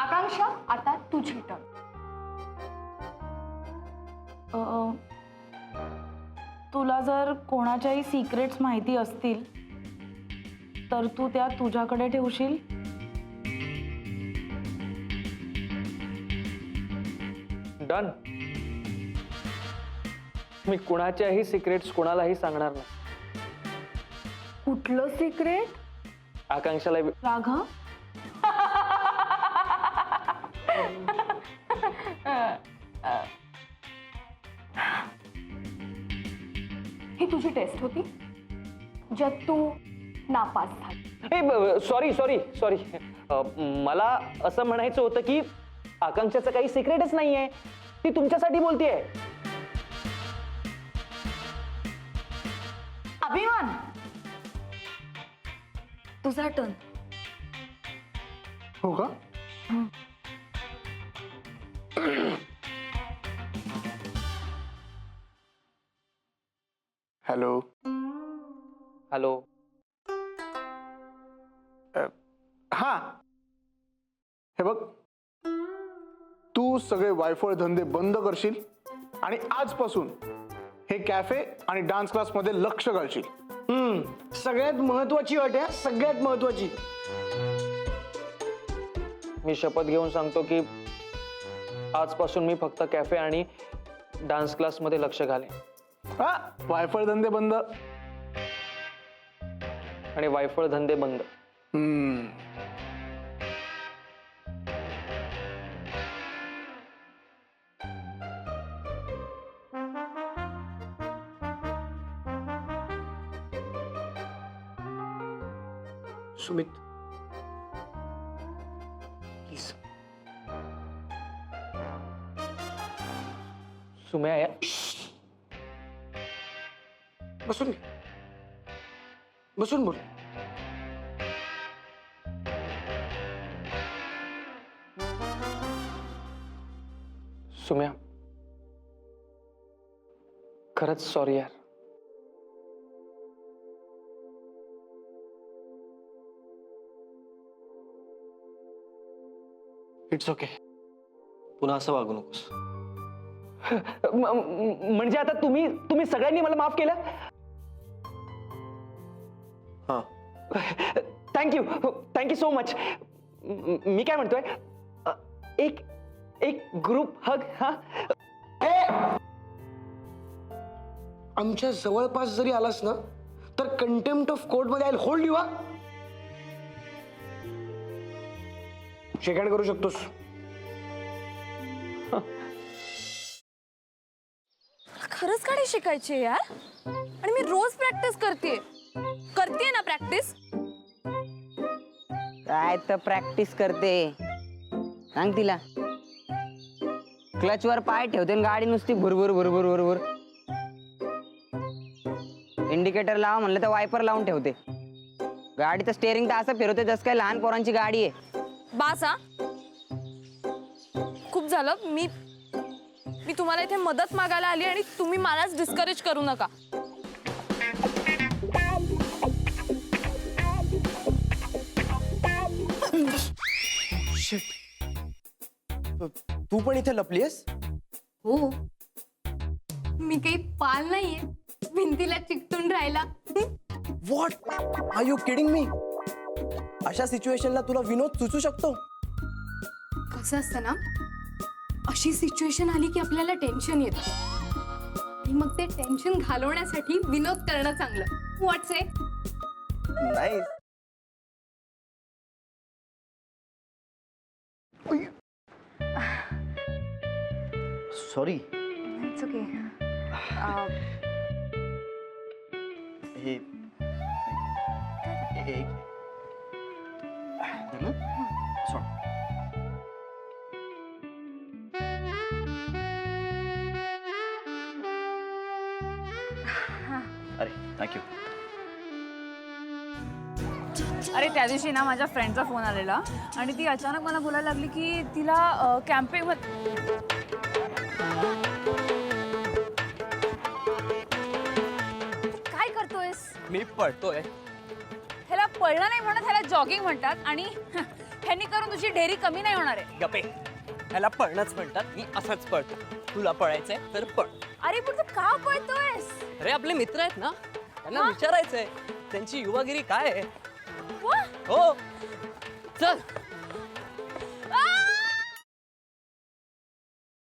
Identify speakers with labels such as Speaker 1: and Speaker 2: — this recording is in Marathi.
Speaker 1: आकांक्षा आता तुझी टर्न.
Speaker 2: तुला जर कोणाच्याही सिक्रेट्स माहिती असतील तर तू त्या तुझ्याकडे ठेवशील.
Speaker 3: डन. मी कुणाच्याही सिक्रेट्स कुणालाही सांगणार नाही.
Speaker 1: कुठलं सिक्रेट?
Speaker 3: आकांक्षाला
Speaker 2: राघव,
Speaker 1: ही तुझी टेस्ट होती ज्यात तू नापास झाली.
Speaker 3: Sorry sorry sorry. मला असं म्हणायचं होतं की आकांक्षाचं काही सिक्रेटच नाहीये. ती तुमच्यासाठी बोलतेय.
Speaker 2: अभिमान, तुझा टर्न.
Speaker 4: हो का? हॅलो.
Speaker 3: हॅलो.
Speaker 4: हा, हे बघ, तू सगळे वायफळ धंदे बंद करशील आणि आजपासून हे कॅफे आणि डान्स क्लास मध्ये लक्ष घालशील.
Speaker 5: सगळ्यात महत्वाची अट आहे, सगळ्यात महत्वाची.
Speaker 3: मी शपथ घेऊन सांगतो की आजपासून मी फक्त कॅफे आणि डान्स क्लास मध्ये लक्ष घालेन.
Speaker 4: हा, वायफळ धंदे बंद.
Speaker 3: आणि वायफळ धंदे बंद.
Speaker 5: सुमित, प्लीज.
Speaker 3: सुम्या या.
Speaker 5: बसून बसून बोल.
Speaker 3: सुम्या, खरंच सॉरी यार.
Speaker 6: It's okay. पुन्हा असं वागू नकोस.
Speaker 3: म्हणजे आता तुम्ही सगळ्यांनी मला माफ केलं.
Speaker 6: हां,
Speaker 3: थँक्यू सो मच. मी काय म्हणतोय, एक एक ग्रुप हग. हा,
Speaker 5: आमच्या जवळपास जरी आलास ना तर कंटेम्प्ट ऑफ कोर्ट मध्ये I will hold you. Shake hand करू शकतोस.
Speaker 7: खरंच गाडी शिकायची यार. आणि मी रोज प्रॅक्टिस करते ना प्रॅक्टिस.
Speaker 8: काय तर प्रॅक्टिस करते, सांग तिला. क्लच वर पाय ठेवते आणि गाडी नुसती भुरभुर भुरभुर भुरभुर. इंडिकेटर लावा म्हणलं तर वायपर लावून ठेवते. गाडीचं स्टेअरिंग तर असं फिरवते जसं काय लहान पोरांची गाडी आहे.
Speaker 7: बास हा, खूप झालं. मी तुम्हाला इथे मदत मागायला आली आणि तुम्ही मलाच डिस्करेज करू नका.
Speaker 5: तू पण इथे लपलीस?
Speaker 1: हो, मी काही पाल नाहीये भिंतीला चिकटून राहिला.
Speaker 5: What are you kidding me? अशा सिच्युएशनला तुला विनोद सुचू शकतो?
Speaker 1: कसं असतं ना, अशी सिच्युएशन आली की आपल्याला टेन्शन येतं आणि मग ते टेन्शन घालवण्यासाठी विनोद करणं चांगलं. व्हॉट्स इट?
Speaker 5: नाही.
Speaker 6: सॉरी.
Speaker 1: It's okay.
Speaker 6: हे एक सॉरी. अरे थँक्यू.
Speaker 7: अरे त्या दिवशी ना माझ्या फ्रेंडचा फोन आलेला आणि ती अचानक मला बोलायला लागली की तिला कॅम्पिंग काय करतोयस?
Speaker 6: मी पळतोय.
Speaker 7: ह्याला पळणं नाही म्हणत, ह्याला जॉगिंग म्हणतात. आणि ह्यांनी करून तुझी ढेरी कमी नाही होणार आहे.
Speaker 9: गपे ह्याला पळणंच म्हणतात. मी असंच पळतो. तुला पळायचंय तर पळ.
Speaker 7: अरे पण तू का पळतोयस?
Speaker 9: अरे आपले मित्र आहेत ना, त्यांना विचारायचंय त्यांची युवागिरी काय आहे.
Speaker 7: वा,
Speaker 9: हो चल